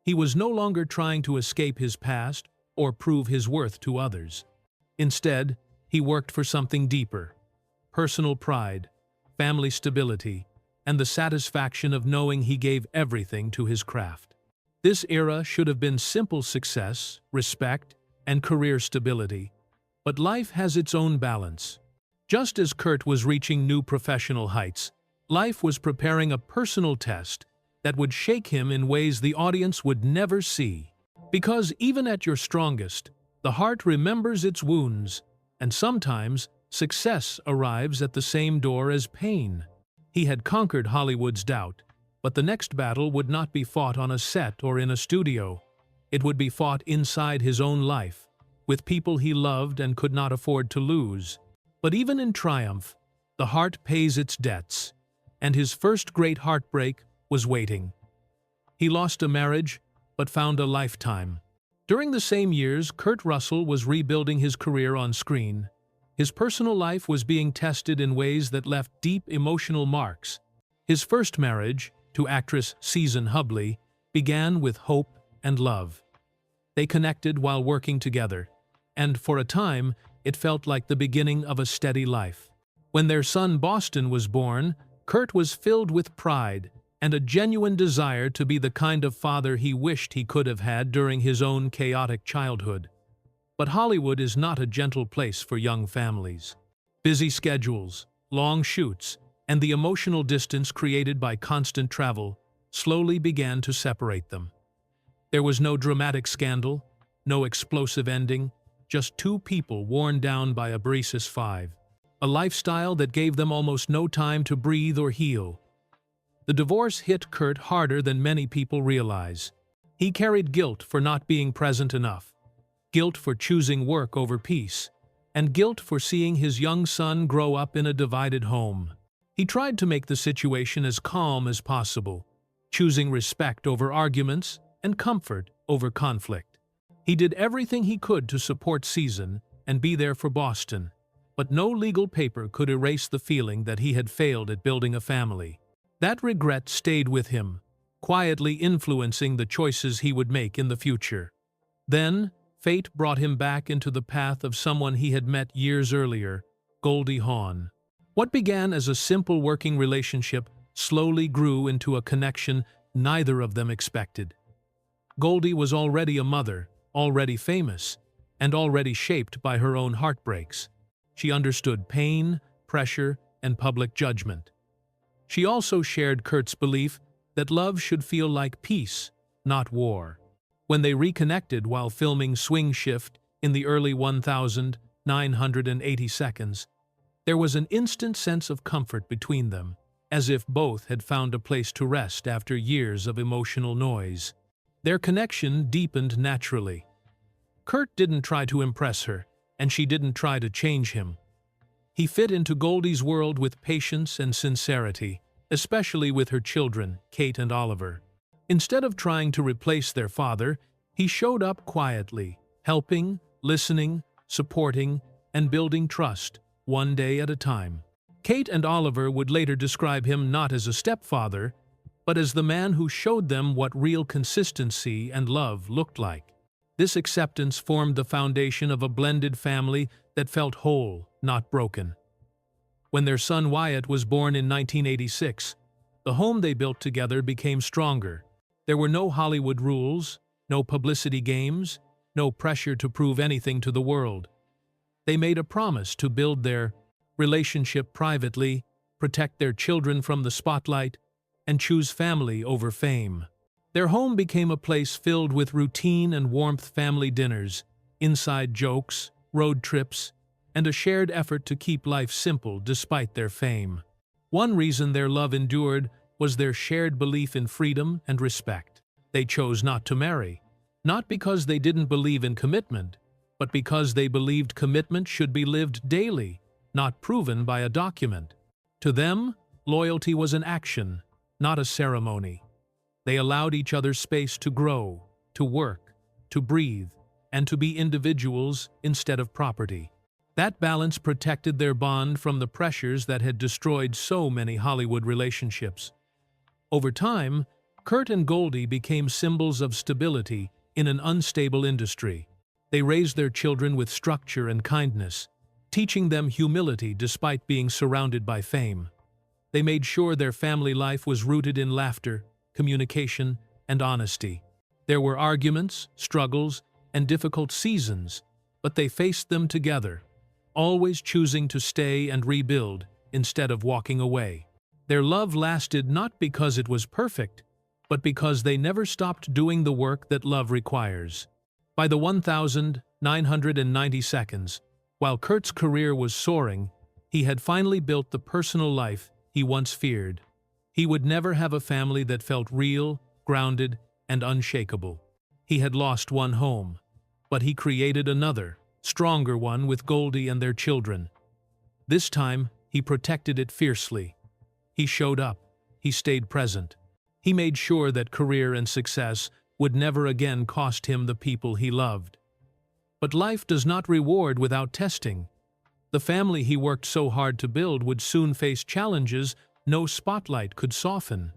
He was no longer trying to escape his past or prove his worth to others. Instead, he worked for something deeper: personal pride, family stability, and the satisfaction of knowing he gave everything to his craft. This era should have been simple success, respect, and career stability, but life has its own balance. Just as Kurt was reaching new professional heights, life was preparing a personal test that would shake him in ways the audience would never see. Because even at your strongest, the heart remembers its wounds, and sometimes success arrives at the same door as pain. He had conquered Hollywood's doubt, but the next battle would not be fought on a set or in a studio. It would be fought inside his own life, with people he loved and could not afford to lose. But even in triumph, the heart pays its debts, and his first great heartbreak was waiting. He lost a marriage, but found a lifetime. During the same years, Kurt Russell was rebuilding his career on screen. His personal life was being tested in ways that left deep emotional marks. His first marriage, to actress Susan Hubley, began with hope and love. They connected while working together, and for a time, it felt like the beginning of a steady life. When their son Boston was born, Kurt was filled with pride and a genuine desire to be the kind of father he wished he could have had during his own chaotic childhood. But Hollywood is not a gentle place for young families. Busy schedules, long shoots, and the emotional distance created by constant travel slowly began to separate them. There was no dramatic scandal, no explosive ending, just two people worn down by a Brisas 5, a lifestyle that gave them almost no time to breathe or heal. The divorce hit Kurt harder than many people realize. He carried guilt for not being present enough, guilt for choosing work over peace, and guilt for seeing his young son grow up in a divided home. He tried to make the situation as calm as possible, choosing respect over arguments and comfort over conflict. He did everything he could to support Susan and be there for Boston, but no legal paper could erase the feeling that he had failed at building a family. That regret stayed with him, quietly influencing the choices he would make in the future. Then, fate brought him back into the path of someone he had met years earlier, Goldie Hawn. What began as a simple working relationship slowly grew into a connection neither of them expected. Goldie was already a mother, already famous, and already shaped by her own heartbreaks. She understood pain, pressure, and public judgment. She also shared Kurt's belief that love should feel like peace, not war. When they reconnected while filming Swing Shift in the early 1980 seconds, there was an instant sense of comfort between them, as if both had found a place to rest after years of emotional noise. Their connection deepened naturally. Kurt didn't try to impress her, and she didn't try to change him. He fit into Goldie's world with patience and sincerity, especially with her children, Kate and Oliver. Instead of trying to replace their father, he showed up quietly, helping, listening, supporting, and building trust, one day at a time. Kate and Oliver would later describe him not as a stepfather, but as the man who showed them what real consistency and love looked like. This acceptance formed the foundation of a blended family that felt whole, not broken. When their son Wyatt was born in 1986, the home they built together became stronger. There were no Hollywood rules, no publicity games, no pressure to prove anything to the world. They made a promise to build their relationship privately, protect their children from the spotlight, and choose family over fame. Their home became a place filled with routine and warmth, family dinners, inside jokes, road trips, and a shared effort to keep life simple despite their fame. One reason their love endured was their shared belief in freedom and respect. They chose not to marry, not because they didn't believe in commitment, but because they believed commitment should be lived daily, not proven by a document. To them, loyalty was an action, not a ceremony. They allowed each other space to grow, to work, to breathe, and to be individuals instead of property. That balance protected their bond from the pressures that had destroyed so many Hollywood relationships. Over time, Kurt and Goldie became symbols of stability in an unstable industry. They raised their children with structure and kindness, teaching them humility despite being surrounded by fame. They made sure their family life was rooted in laughter, communication, and honesty. There were arguments, struggles, and difficult seasons, but they faced them together, always choosing to stay and rebuild instead of walking away. Their love lasted not because it was perfect, but because they never stopped doing the work that love requires. By the 1990 seconds, while Kurt's career was soaring, he had finally built the personal life he once feared. He would never have a family that felt real, grounded, and unshakable. He had lost one home, but he created another, stronger one with Goldie and their children. This time, he protected it fiercely. He showed up. He stayed present. He made sure that career and success would never again cost him the people he loved. But life does not reward without testing. The family he worked so hard to build would soon face challenges no spotlight could soften.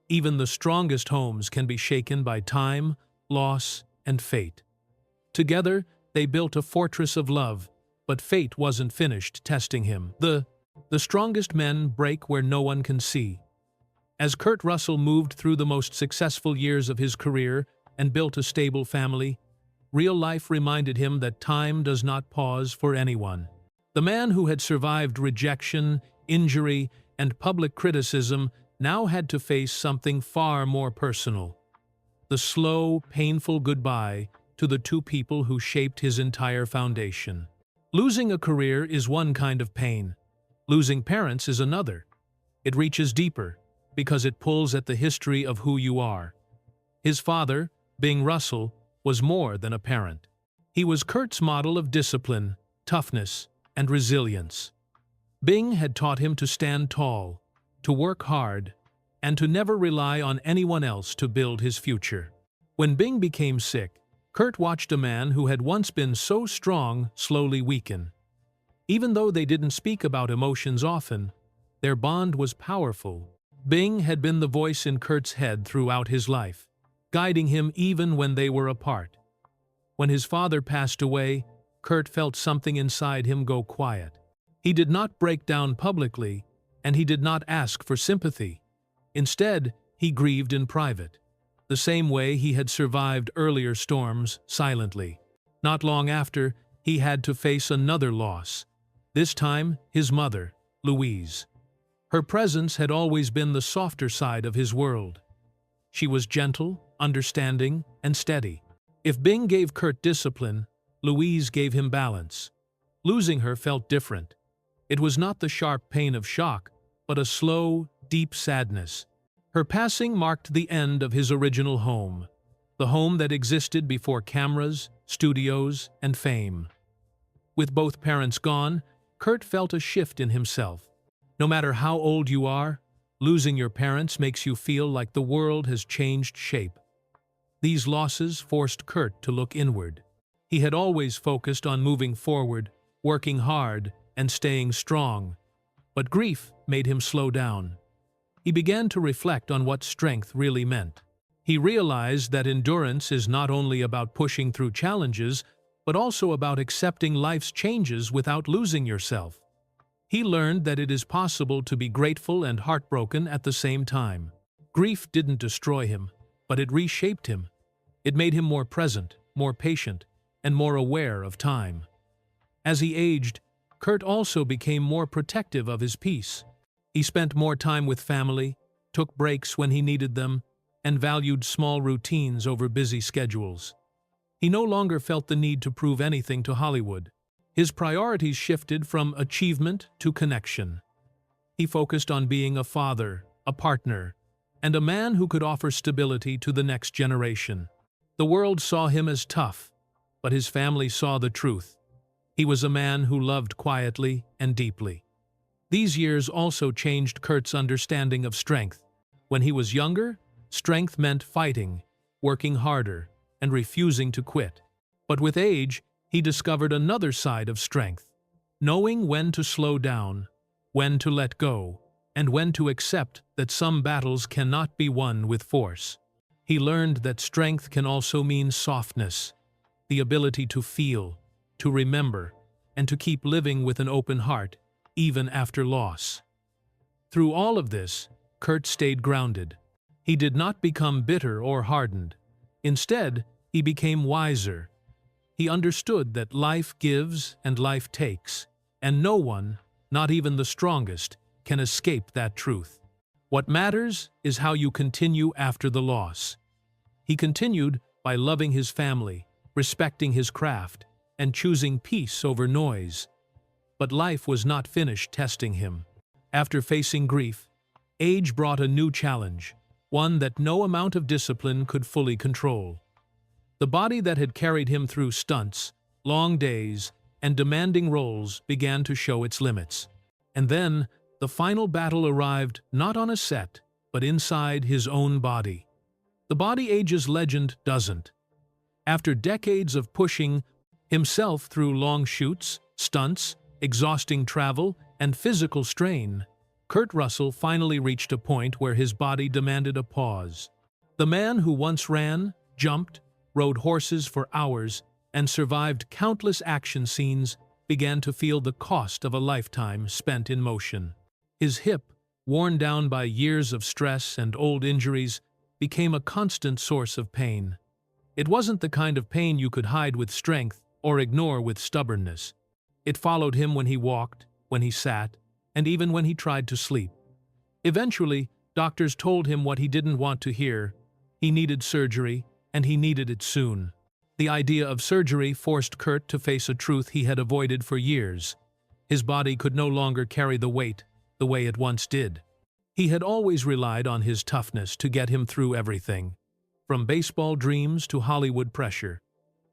Even the strongest homes can be shaken by time, loss, and fate. Together, they built a fortress of love, but fate wasn't finished testing him. The strongest men break where no one can see. As Kurt Russell moved through the most successful years of his career and built a stable family, real life reminded him that time does not pause for anyone. The man who had survived rejection, injury, and public criticism now had to face something far more personal. The slow, painful goodbye to the two people who shaped his entire foundation. Losing a career is one kind of pain. Losing parents is another. It reaches deeper, because it pulls at the history of who you are. His father, Bing Russell, was more than a parent. He was Kurt's model of discipline, toughness, and resilience. Bing had taught him to stand tall, to work hard, and to never rely on anyone else to build his future. When Bing became sick, Kurt watched a man who had once been so strong slowly weaken. Even though they didn't speak about emotions often, their bond was powerful. Bing had been the voice in Kurt's head throughout his life, guiding him even when they were apart. When his father passed away, Kurt felt something inside him go quiet. He did not break down publicly, and he did not ask for sympathy. Instead, he grieved in private, the same way he had survived earlier storms silently. Not long after, he had to face another loss. This time, his mother, Louise. Her presence had always been the softer side of his world. She was gentle, understanding, and steady. If Bing gave Kurt discipline, Louise gave him balance. Losing her felt different. It was not the sharp pain of shock, but a slow, deep sadness. Her passing marked the end of his original home, the home that existed before cameras, studios, and fame. With both parents gone, Kurt felt a shift in himself. No matter how old you are, losing your parents makes you feel like the world has changed shape. These losses forced Kurt to look inward. He had always focused on moving forward, working hard, and staying strong. But grief made him slow down. He began to reflect on what strength really meant. He realized that endurance is not only about pushing through challenges, but also about accepting life's changes without losing yourself. He learned that it is possible to be grateful and heartbroken at the same time. Grief didn't destroy him, but it reshaped him. It made him more present, more patient, and more aware of time. As he aged, Kurt also became more protective of his peace. He spent more time with family, took breaks when he needed them, and valued small routines over busy schedules. He no longer felt the need to prove anything to Hollywood. His priorities shifted from achievement to connection. He focused on being a father, a partner, and a man who could offer stability to the next generation. The world saw him as tough, but his family saw the truth. He was a man who loved quietly and deeply. These years also changed Kurt's understanding of strength. When he was younger, strength meant fighting, working harder, and refusing to quit. But with age, he discovered another side of strength, knowing when to slow down, when to let go, and when to accept that some battles cannot be won with force. He learned that strength can also mean softness, the ability to feel, to remember, and to keep living with an open heart, even after loss. Through all of this, Kurt stayed grounded. He did not become bitter or hardened. Instead, he became wiser. He understood that life gives and life takes, and no one, not even the strongest, can escape that truth. What matters is how you continue after the loss. He continued by loving his family, respecting his craft, and choosing peace over noise. But life was not finished testing him. After facing grief, age brought a new challenge, one that no amount of discipline could fully control. The body that had carried him through stunts, long days, and demanding roles began to show its limits. And then, the final battle arrived not on a set, but inside his own body. The body age's legend doesn't. After decades of pushing himself through long shoots, stunts, exhausting travel, and physical strain, Kurt Russell finally reached a point where his body demanded a pause. The man who once ran, jumped, rode horses for hours, and survived countless action scenes began to feel the cost of a lifetime spent in motion. His hip, worn down by years of stress and old injuries, became a constant source of pain. It wasn't the kind of pain you could hide with strength or ignore with stubbornness. It followed him when he walked, when he sat, and even when he tried to sleep. Eventually, doctors told him what he didn't want to hear. He needed surgery, and he needed it soon. The idea of surgery forced Kurt to face a truth he had avoided for years. His body could no longer carry the weight the way it once did. He had always relied on his toughness to get him through everything, from baseball dreams to Hollywood pressure.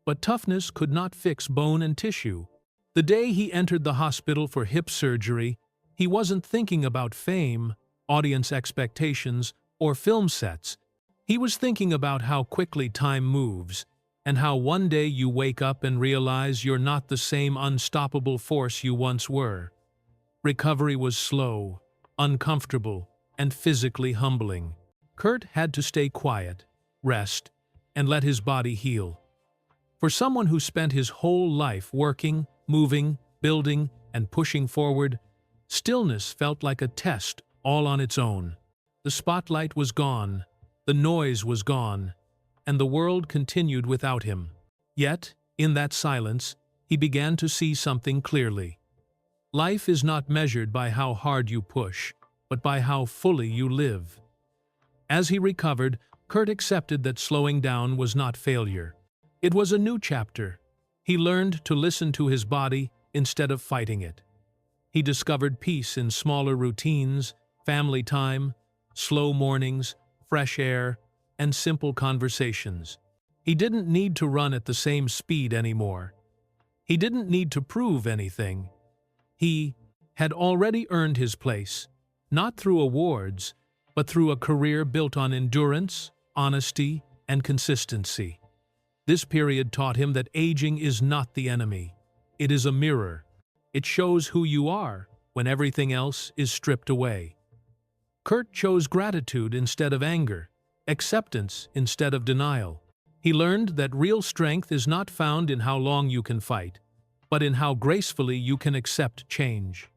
But toughness could not fix bone and tissue. The day he entered the hospital for hip surgery, he wasn't thinking about fame, audience expectations, or film sets. He was thinking about how quickly time moves, and how one day you wake up and realize you're not the same unstoppable force you once were. Recovery was slow, uncomfortable, and physically humbling. Kurt had to stay quiet, rest, and let his body heal. For someone who spent his whole life working, moving, building, and pushing forward, stillness felt like a test all on its own. The spotlight was gone, the noise was gone, and the world continued without him. Yet, in that silence, he began to see something clearly. Life is not measured by how hard you push, but by how fully you live. As he recovered, Kurt accepted that slowing down was not failure. It was a new chapter. He learned to listen to his body instead of fighting it. He discovered peace in smaller routines, family time, slow mornings, fresh air, and simple conversations. He didn't need to run at the same speed anymore. He didn't need to prove anything. He had already earned his place, not through awards, but through a career built on endurance, honesty, and consistency. This period taught him that aging is not the enemy. It is a mirror. It shows who you are when everything else is stripped away. Kurt chose gratitude instead of anger, acceptance instead of denial. He learned that real strength is not found in how long you can fight, but in how gracefully you can accept change.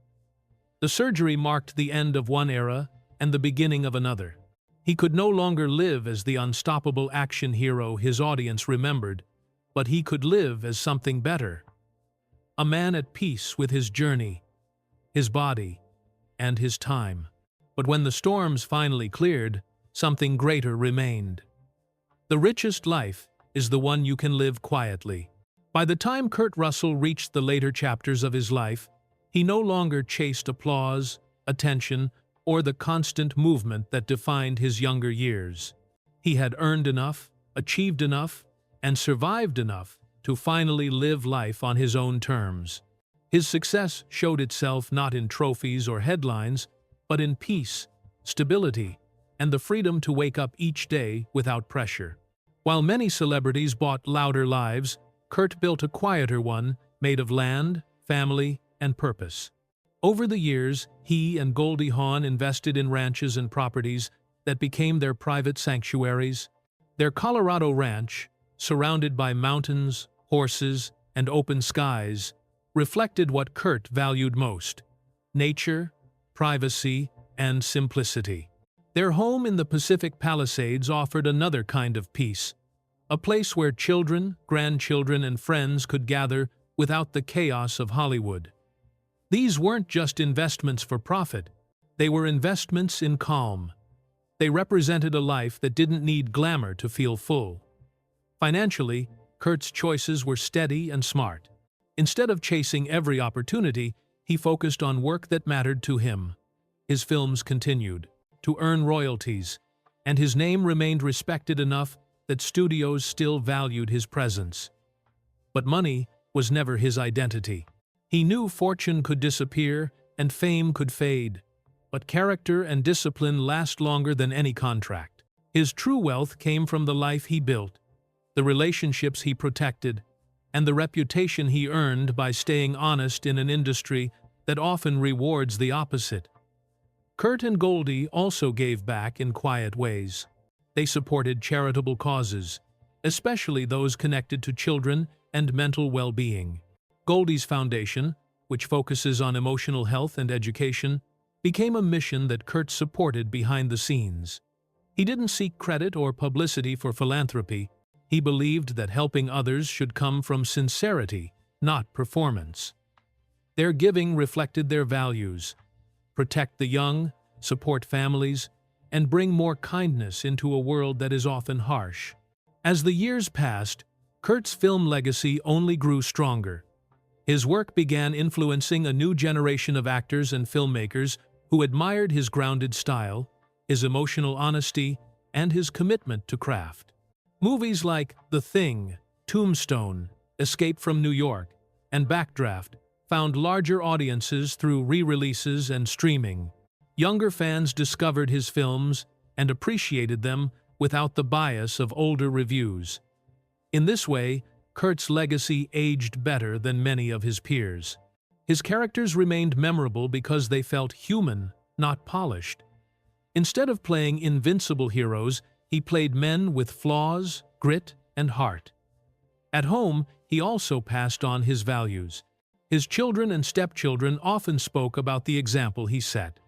The surgery marked the end of one era and the beginning of another. He could no longer live as the unstoppable action hero his audience remembered, but he could live as something better. A man at peace with his journey, his body, and his time. But when the storms finally cleared, something greater remained. The richest life is the one you can live quietly. By the time Kurt Russell reached the later chapters of his life, he no longer chased applause, attention, or the constant movement that defined his younger years. He had earned enough, achieved enough, and survived enough to finally live life on his own terms. His success showed itself not in trophies or headlines, but in peace, stability, and the freedom to wake up each day without pressure. While many celebrities bought louder lives, Kurt built a quieter one made of land, family, and purpose. Over the years, he and Goldie Hawn invested in ranches and properties that became their private sanctuaries. Their Colorado ranch, surrounded by mountains, horses, and open skies, reflected what Kurt valued most: nature, privacy, and simplicity. Their home in the Pacific Palisades offered another kind of peace, a place where children, grandchildren, and friends could gather without the chaos of Hollywood. These weren't just investments for profit, they were investments in calm. They represented a life that didn't need glamour to feel full. Financially, Kurt's choices were steady and smart. Instead of chasing every opportunity, he focused on work that mattered to him. His films continued to earn royalties, and his name remained respected enough that studios still valued his presence. But money was never his identity. He knew fortune could disappear and fame could fade, but character and discipline last longer than any contract. His true wealth came from the life he built, the relationships he protected, and the reputation he earned by staying honest in an industry that often rewards the opposite. Kurt and Goldie also gave back in quiet ways. They supported charitable causes, especially those connected to children and mental well-being. Goldie's foundation, which focuses on emotional health and education, became a mission that Kurt supported behind the scenes. He didn't seek credit or publicity for philanthropy. He believed that helping others should come from sincerity, not performance. Their giving reflected their values: protect the young, support families, and bring more kindness into a world that is often harsh. As the years passed, Kurt's film legacy only grew stronger. His work began influencing a new generation of actors and filmmakers who admired his grounded style, his emotional honesty, and his commitment to craft. Movies like The Thing, Tombstone, Escape from New York, and Backdraft found larger audiences through re-releases and streaming. Younger fans discovered his films and appreciated them without the bias of older reviews. In this way, Kurt's legacy aged better than many of his peers. His characters remained memorable because they felt human, not polished. Instead of playing invincible heroes, he played men with flaws, grit, and heart. At home, he also passed on his values. His children and stepchildren often spoke about the example he set.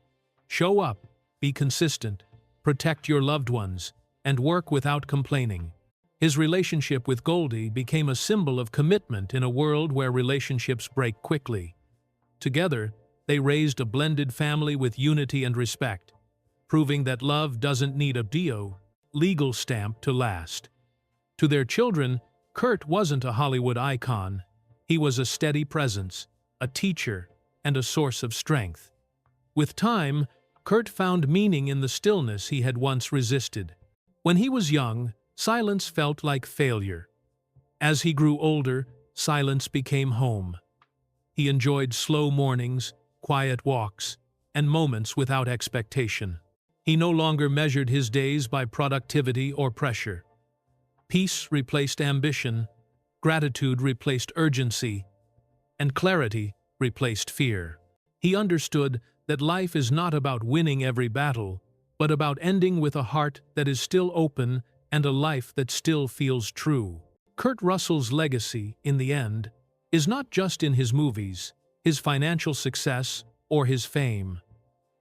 Show up, be consistent, protect your loved ones, and work without complaining. His relationship with Goldie became a symbol of commitment in a world where relationships break quickly. Together, they raised a blended family with unity and respect, proving that love doesn't need a legal stamp to last. To their children, Kurt wasn't a Hollywood icon. He was a steady presence, a teacher, and a source of strength. With time, Kurt found meaning in the stillness he had once resisted. When he was young, silence felt like failure. As he grew older, silence became home. He enjoyed slow mornings, quiet walks, and moments without expectation. He no longer measured his days by productivity or pressure. Peace replaced ambition, gratitude replaced urgency, and clarity replaced fear. He understood that life is not about winning every battle, but about ending with a heart that is still open and a life that still feels true. Kurt Russell's legacy, in the end, is not just in his movies, his financial success, or his fame.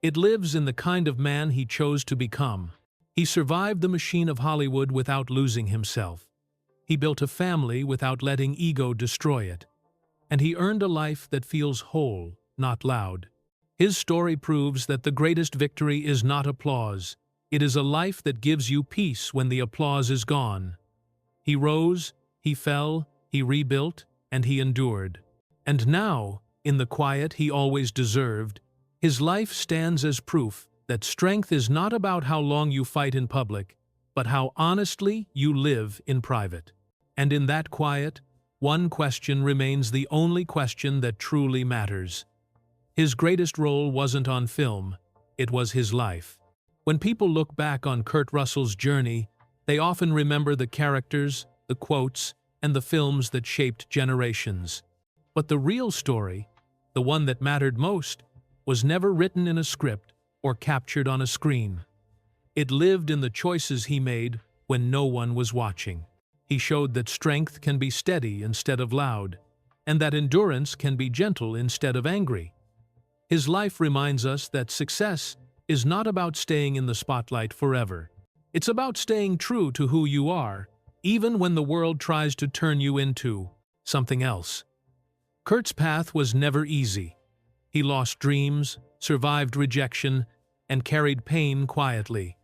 It lives in the kind of man he chose to become. He survived the machine of Hollywood without losing himself. He built a family without letting ego destroy it. And he earned a life that feels whole, not loud. His story proves that the greatest victory is not applause. It is a life that gives you peace when the applause is gone. He rose, he fell, he rebuilt, and he endured. And now, in the quiet he always deserved, his life stands as proof that strength is not about how long you fight in public, but how honestly you live in private. And in that quiet, one question remains the only question that truly matters. His greatest role wasn't on film, it was his life. When people look back on Kurt Russell's journey, they often remember the characters, the quotes, and the films that shaped generations. But the real story, the one that mattered most, was never written in a script or captured on a screen. It lived in the choices he made when no one was watching. He showed that strength can be steady instead of loud, and that endurance can be gentle instead of angry. His life reminds us that success is not about staying in the spotlight forever. It's about staying true to who you are, even when the world tries to turn you into something else. Kurt's path was never easy. He lost dreams, survived rejection, and carried pain quietly.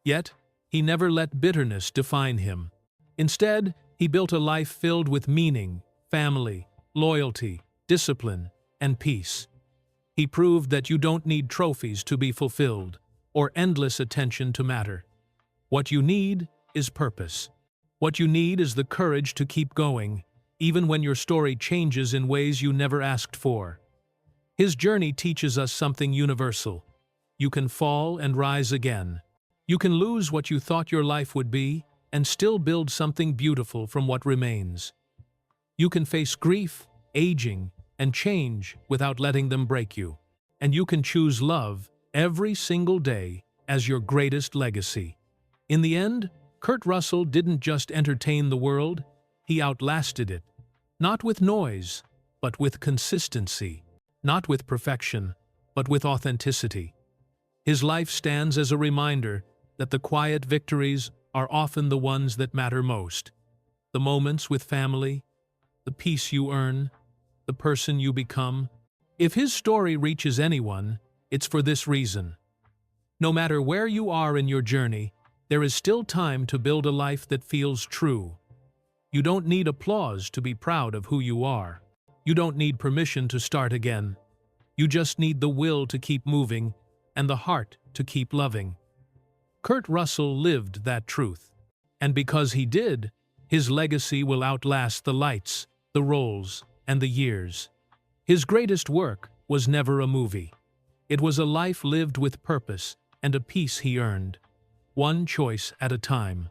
Yet, he never let bitterness define him. Instead, he built a life filled with meaning, family, loyalty, discipline, and peace. He proved that you don't need trophies to be fulfilled, or endless attention to matter. What you need is purpose. What you need is the courage to keep going, even when your story changes in ways you never asked for. His journey teaches us something universal. You can fall and rise again. You can lose what you thought your life would be and still build something beautiful from what remains. You can face grief, aging, and change without letting them break you. And you can choose love every single day as your greatest legacy. In the end, Kurt Russell didn't just entertain the world, he outlasted it. Not with noise, but with consistency. Not with perfection, but with authenticity. His life stands as a reminder that the quiet victories are often the ones that matter most. The moments with family, the peace you earn, the person you become. If his story reaches anyone, it's for this reason. No matter where you are in your journey, there is still time to build a life that feels true. You don't need applause to be proud of who you are. You don't need permission to start again. You just need the will to keep moving and the heart to keep loving. Kurt Russell lived that truth. And because he did, his legacy will outlast the lights, the roles, and the years. His greatest work was never a movie. It was a life lived with purpose and a peace he earned, one choice at a time.